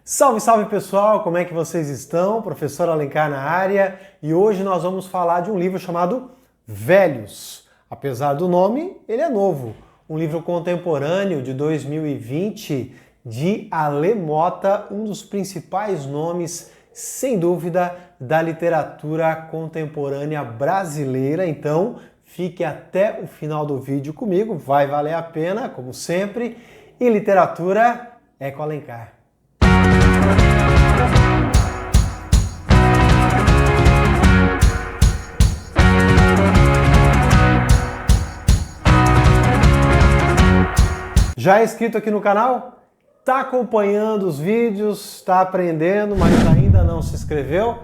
Salve, salve pessoal, como é que vocês estão? Professor Alencar na área e hoje nós vamos falar de um livro chamado Velhos. Apesar do nome, ele é novo. Um livro contemporâneo de 2020 de Ale Motta, um dos principais nomes, sem dúvida, da literatura contemporânea brasileira. Então, fique até o final do vídeo comigo, vai valer a pena, como sempre. E literatura é com Alencar. Já é inscrito aqui no canal? Tá acompanhando os vídeos, tá aprendendo, mas ainda não se inscreveu?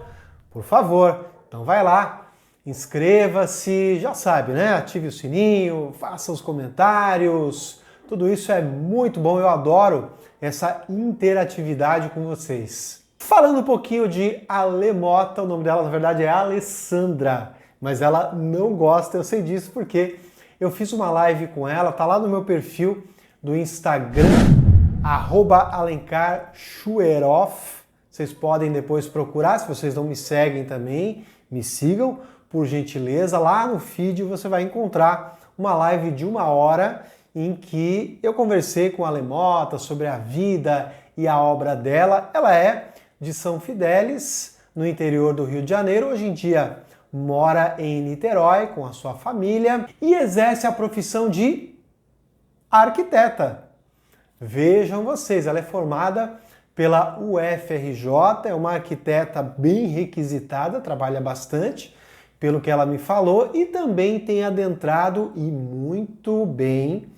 Por favor, então vai lá, inscreva-se, já sabe, né? Ative o sininho, faça os comentários, tudo isso é muito bom, eu adoro essa interatividade com vocês. Falando um pouquinho de Ale Motta, o nome dela na verdade é Alessandra, mas ela não gosta, eu sei disso porque eu fiz uma live com ela, tá lá no meu perfil do Instagram, @AlencarSchueroff. Vocês podem depois procurar, se vocês não me seguem também, me sigam, por gentileza. Lá no feed você vai encontrar uma live de 1 hora em que eu conversei com a Ale Motta sobre a vida e a obra dela. Ela é de São Fidélis, no interior do Rio de Janeiro. Hoje em dia mora em Niterói com a sua família e exerce a profissão de arquiteta. Vejam vocês, ela é formada pela UFRJ, é uma arquiteta bem requisitada, trabalha bastante, pelo que ela me falou, e também tem adentrado, e muito bem,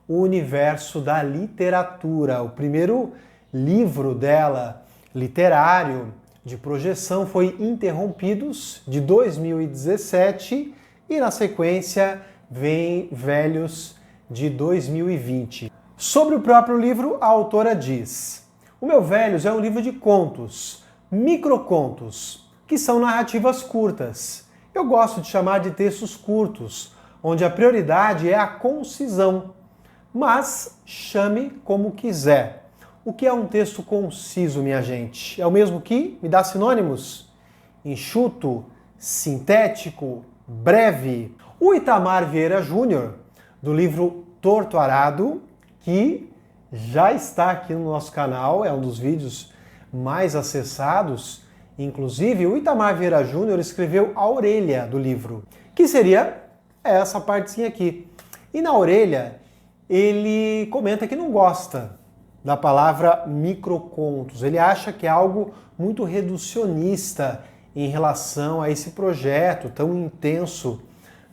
o universo da literatura. O primeiro livro dela, literário, de projeção, foi Interrompidos, de 2017, e na sequência vem Velhos, de 2020. Sobre o próprio livro, a autora diz: O meu Velhos é um livro de contos, microcontos, que são narrativas curtas. Eu gosto de chamar de textos curtos, onde a prioridade é a concisão, mas chame como quiser. O que é um texto conciso, minha gente? É o mesmo que? Me dá sinônimos? Enxuto, sintético, breve. O Itamar Vieira Júnior, do livro Torto Arado, que já está aqui no nosso canal, é um dos vídeos mais acessados. Inclusive, o Itamar Vieira Júnior escreveu a orelha do livro, que seria essa partezinha aqui. E na orelha, ele comenta que não gosta da palavra microcontos. Ele acha que é algo muito reducionista em relação a esse projeto tão intenso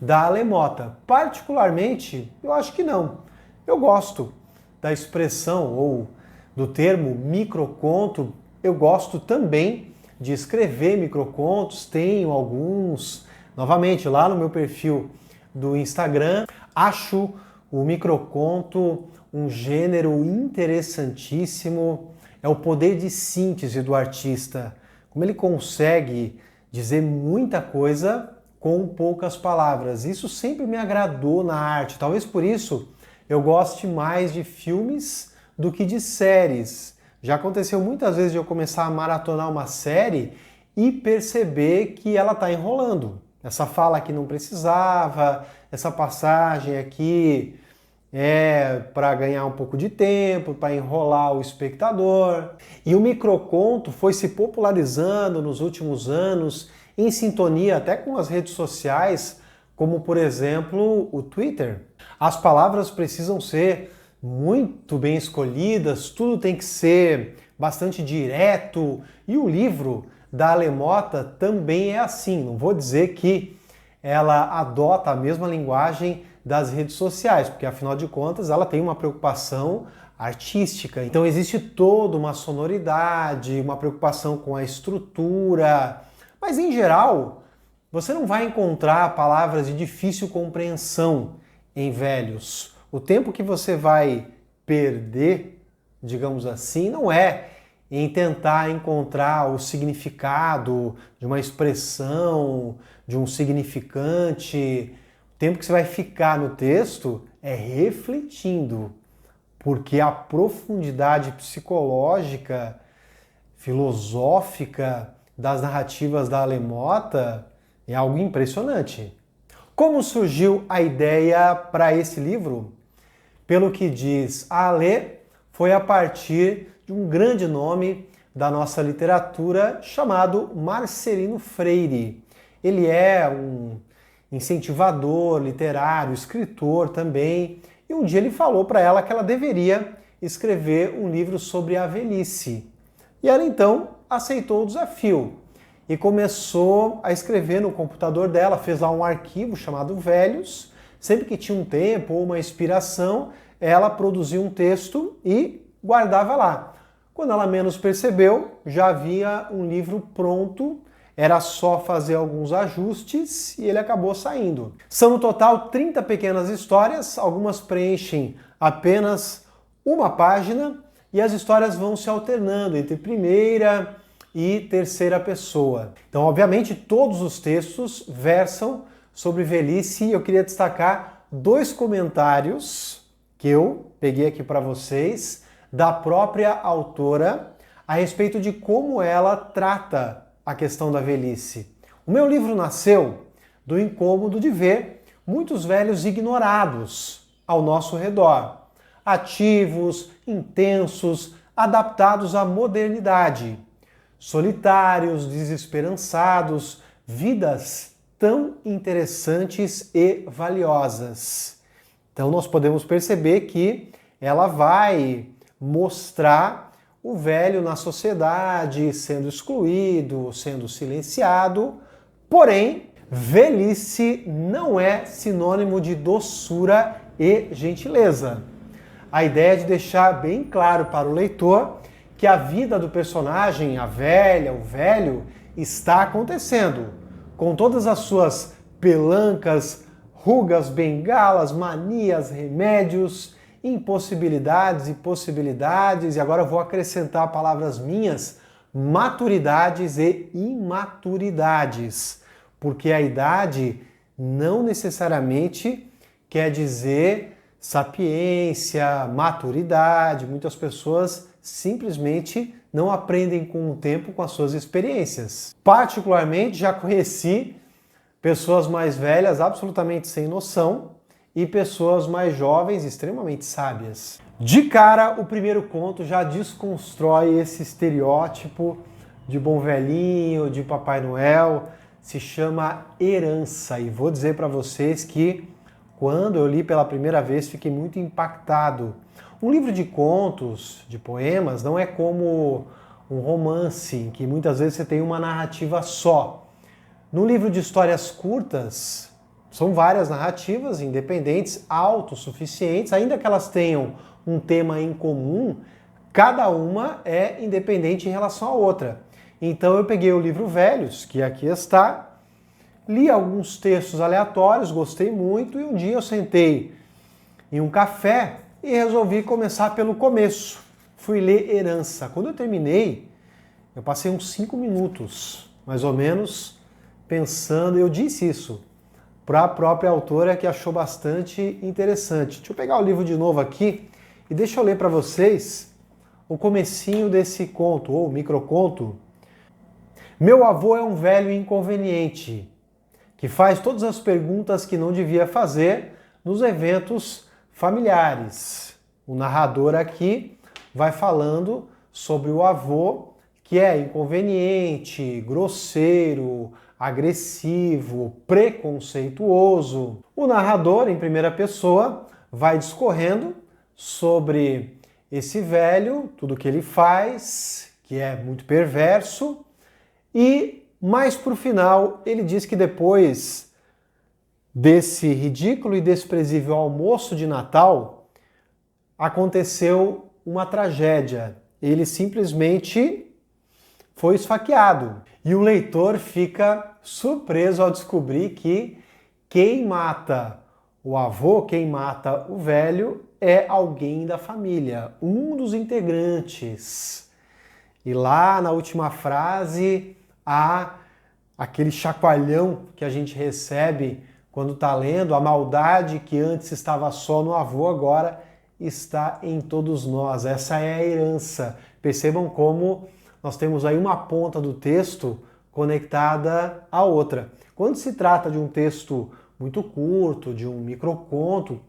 da Ale Motta. Particularmente, eu acho que não. Eu gosto da expressão ou do termo microconto. Eu gosto também de escrever microcontos, tenho alguns, novamente, lá no meu perfil do Instagram. Acho o microconto um gênero interessantíssimo. É o poder de síntese do artista, como ele consegue dizer muita coisa com poucas palavras. Isso sempre me agradou na arte. Talvez por isso eu goste mais de filmes do que de séries. Já aconteceu muitas vezes de eu começar a maratonar uma série e perceber que ela está enrolando. Essa fala aqui não precisava, essa passagem aqui é para ganhar um pouco de tempo, para enrolar o espectador. E o microconto foi se popularizando nos últimos anos, em sintonia até com as redes sociais, como por exemplo o Twitter. As palavras precisam ser muito bem escolhidas, tudo tem que ser bastante direto, e o livro da Ale Motta também é assim. Não vou dizer que ela adota a mesma linguagem das redes sociais, porque afinal de contas ela tem uma preocupação artística. Então existe toda uma sonoridade, uma preocupação com a estrutura. Mas, em geral, você não vai encontrar palavras de difícil compreensão em Velhos. O tempo que você vai perder, digamos assim, não é em tentar encontrar o significado de uma expressão, de um significante. O tempo que você vai ficar no texto é refletindo, porque a profundidade psicológica filosófica das narrativas da Alemota é algo impressionante. Como surgiu a ideia para esse livro? Pelo que diz a Ale, foi a partir de um grande nome da nossa literatura chamado Marcelino Freire. Ele é um incentivador literário, escritor também, e um dia ele falou para ela que ela deveria escrever um livro sobre a velhice. E ela então aceitou o desafio e começou a escrever no computador dela, fez lá um arquivo chamado Velhos. Sempre que tinha um tempo ou uma inspiração, ela produzia um texto e guardava lá. Quando ela menos percebeu, já havia um livro pronto, era só fazer alguns ajustes e ele acabou saindo. São no total 30 pequenas histórias, algumas preenchem apenas uma página e as histórias vão se alternando entre primeira e terceira pessoa. Então, obviamente, todos os textos versam sobre velhice e eu queria destacar 2 comentários que eu peguei aqui para vocês da própria autora a respeito de como ela trata a questão da velhice. O meu livro nasceu do incômodo de ver muitos velhos ignorados ao nosso redor, ativos, intensos, adaptados à modernidade, solitários, desesperançados, vidas tão interessantes e valiosas. Então nós podemos perceber que ela vai mostrar o velho na sociedade sendo excluído, sendo silenciado, porém, velhice não é sinônimo de doçura e gentileza. A ideia é de deixar bem claro para o leitor que a vida do personagem, a velha, o velho, está acontecendo, com todas as suas pelancas, rugas, bengalas, manias, remédios, impossibilidades e possibilidades, e agora eu vou acrescentar palavras minhas, maturidades e imaturidades, porque a idade não necessariamente quer dizer sapiência, maturidade. Muitas pessoas simplesmente não aprendem com o tempo, com as suas experiências. Particularmente já conheci pessoas mais velhas absolutamente sem noção e pessoas mais jovens extremamente sábias. De cara, o primeiro conto já desconstrói esse estereótipo de bom velhinho, de Papai Noel. Se chama Herança e vou dizer para vocês que quando eu li pela primeira vez fiquei muito impactado. Um livro de contos, de poemas, não é como um romance, em que muitas vezes você tem uma narrativa só. No livro de histórias curtas, são várias narrativas independentes, autossuficientes, ainda que elas tenham um tema em comum, cada uma é independente em relação à outra. Então eu peguei o livro Velhos, que aqui está, li alguns textos aleatórios, gostei muito, e um dia eu sentei em um café e resolvi começar pelo começo. Fui ler Herança. Quando eu terminei, eu passei uns 5 minutos, mais ou menos, pensando, eu disse isso para a própria autora, que achou bastante interessante. Deixa eu pegar o livro de novo aqui e deixa eu ler para vocês o comecinho desse conto, ou microconto. Meu avô é um velho inconveniente, que faz todas as perguntas que não devia fazer nos eventos familiares. O narrador aqui vai falando sobre o avô, que é inconveniente, grosseiro, agressivo, preconceituoso. O narrador, em primeira pessoa, vai discorrendo sobre esse velho, tudo que ele faz, que é muito perverso, e mais pro final ele diz que depois desse ridículo e desprezível almoço de Natal, aconteceu uma tragédia. Ele simplesmente foi esfaqueado. E o leitor fica surpreso ao descobrir que quem mata o avô, quem mata o velho, é alguém da família, um dos integrantes. E lá na última frase há aquele chacoalhão que a gente recebe quando está lendo, a maldade que antes estava só no avô, agora está em todos nós. Essa é a herança. Percebam como nós temos aí uma ponta do texto conectada à outra. Quando se trata de um texto muito curto, de um microconto,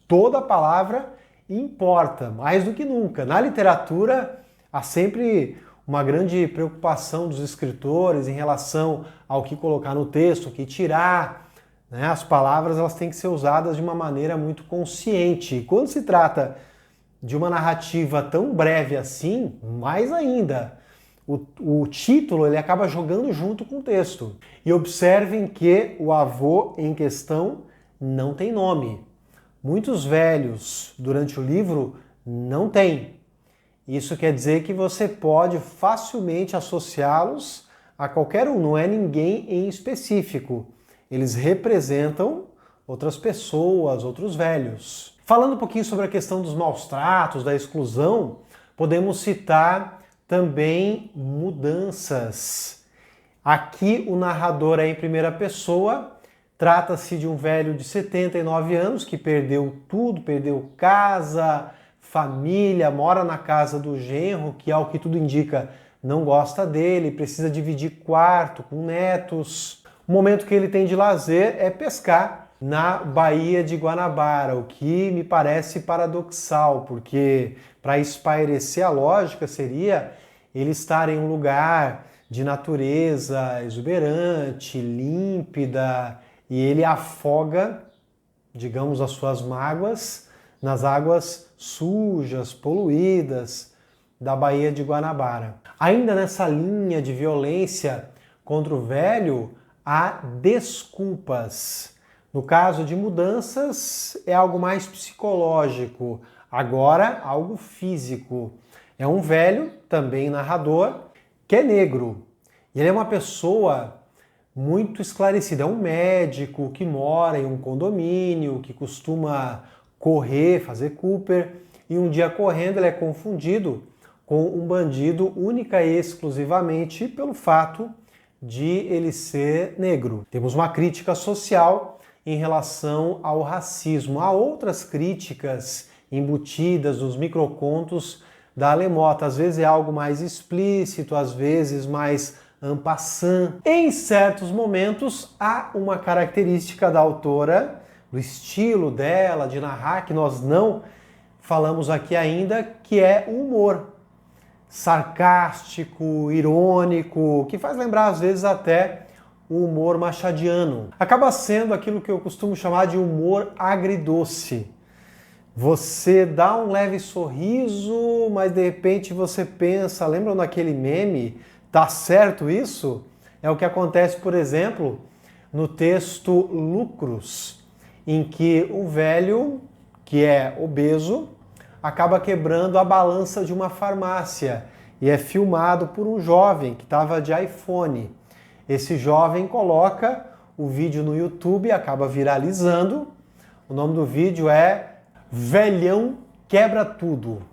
toda palavra importa, mais do que nunca. Na literatura, há sempre uma grande preocupação dos escritores em relação ao que colocar no texto, o que tirar, né? As palavras elas têm que ser usadas de uma maneira muito consciente. E quando se trata de uma narrativa tão breve assim, mais ainda. O título ele acaba jogando junto com o texto. E observem que o avô em questão não tem nome. Muitos velhos durante o livro não têm. Isso quer dizer que você pode facilmente associá-los a qualquer um, não é ninguém em específico. Eles representam outras pessoas, outros velhos. Falando um pouquinho sobre a questão dos maus tratos, da exclusão, podemos citar também mudanças. Aqui o narrador é em primeira pessoa, trata-se de um velho de 79 anos que perdeu tudo, perdeu casa, família, mora na casa do genro, que ao que tudo indica não gosta dele, precisa dividir quarto com netos. O momento que ele tem de lazer é pescar na Baía de Guanabara, o que me parece paradoxal, porque para espairecer a lógica seria ele estar em um lugar de natureza exuberante, límpida, e ele afoga, digamos, as suas mágoas nas águas sujas, poluídas da Baía de Guanabara. Ainda nessa linha de violência contra o velho, há desculpas. No caso de mudanças, é algo mais psicológico. Agora, algo físico. É um velho, também narrador, que é negro. E ele é uma pessoa muito esclarecida. É um médico que mora em um condomínio, que costuma correr, fazer Cooper. E um dia correndo, ele é confundido com um bandido única e exclusivamente pelo fato de ele ser negro. Temos uma crítica social em relação ao racismo. Há outras críticas embutidas nos microcontos da Alemota. Às vezes é algo mais explícito, às vezes mais en passant. Em certos momentos há uma característica da autora, do estilo dela, de narrar, que nós não falamos aqui ainda, que é o humor. Sarcástico, irônico, que faz lembrar às vezes até o humor machadiano. Acaba sendo aquilo que eu costumo chamar de humor agridoce. Você dá um leve sorriso, mas de repente você pensa, lembram daquele meme? Tá certo isso? É o que acontece, por exemplo, no texto Lucros, em que o velho, que é obeso, acaba quebrando a balança de uma farmácia e é filmado por um jovem que estava de iPhone. Esse jovem coloca o vídeo no YouTube, acaba viralizando. O nome do vídeo é Velhão Quebra Tudo.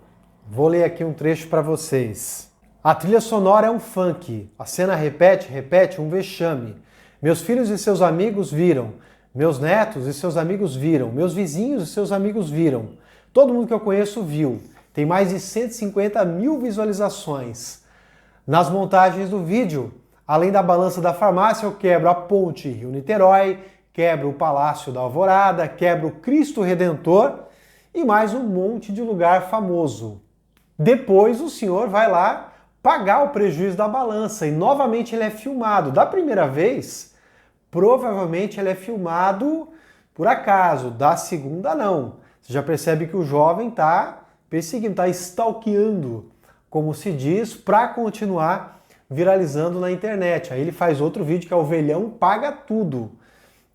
Vou ler aqui um trecho para vocês. A trilha sonora é um funk. A cena repete, repete, um vexame. Meus filhos e seus amigos viram. Meus netos e seus amigos viram. Meus vizinhos e seus amigos viram. Todo mundo que eu conheço viu. Tem mais de 150 mil visualizações. Nas montagens do vídeo, além da balança da farmácia, eu quebro a ponte Rio-Niterói, quebro o Palácio da Alvorada, quebro o Cristo Redentor e mais um monte de lugar famoso. Depois o senhor vai lá pagar o prejuízo da balança e novamente ele é filmado. Da primeira vez, provavelmente ele é filmado por acaso. Da segunda, não. Você já percebe que o jovem está perseguindo, está stalkeando, como se diz, para continuar viralizando na internet. Aí ele faz outro vídeo que é o Velhão Paga Tudo.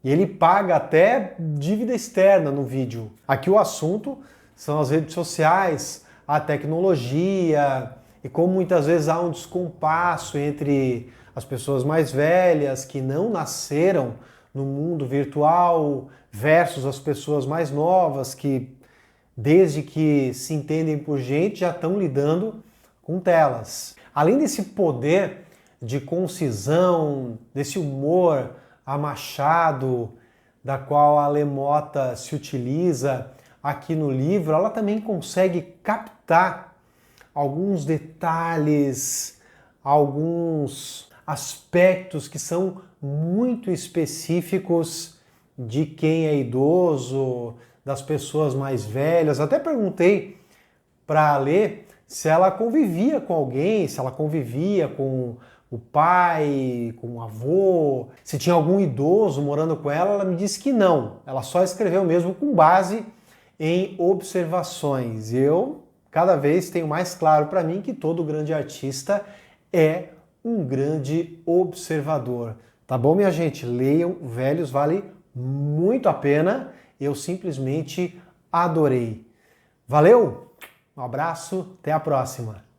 E ele paga até dívida externa no vídeo. Aqui o assunto são as redes sociais, a tecnologia e como muitas vezes há um descompasso entre as pessoas mais velhas que não nasceram no mundo virtual versus as pessoas mais novas que, desde que se entendem por gente, já estão lidando com telas. Além desse poder de concisão, desse humor a Machado, da qual a Alemota se utiliza aqui no livro, ela também consegue captar alguns detalhes alguns aspectos que são muito específicos de quem é idoso, das pessoas mais velhas. Até perguntei para a Lê se ela convivia com alguém, se ela convivia com o pai, com o avô, se tinha algum idoso morando com ela. Ela me disse que não. Ela só escreveu mesmo com base em observações. Eu cada vez tenho mais claro para mim que todo grande artista é um grande observador. Tá bom, minha gente? Leiam Velhos, vale muito a pena. Eu simplesmente adorei. Valeu? Um abraço, até a próxima.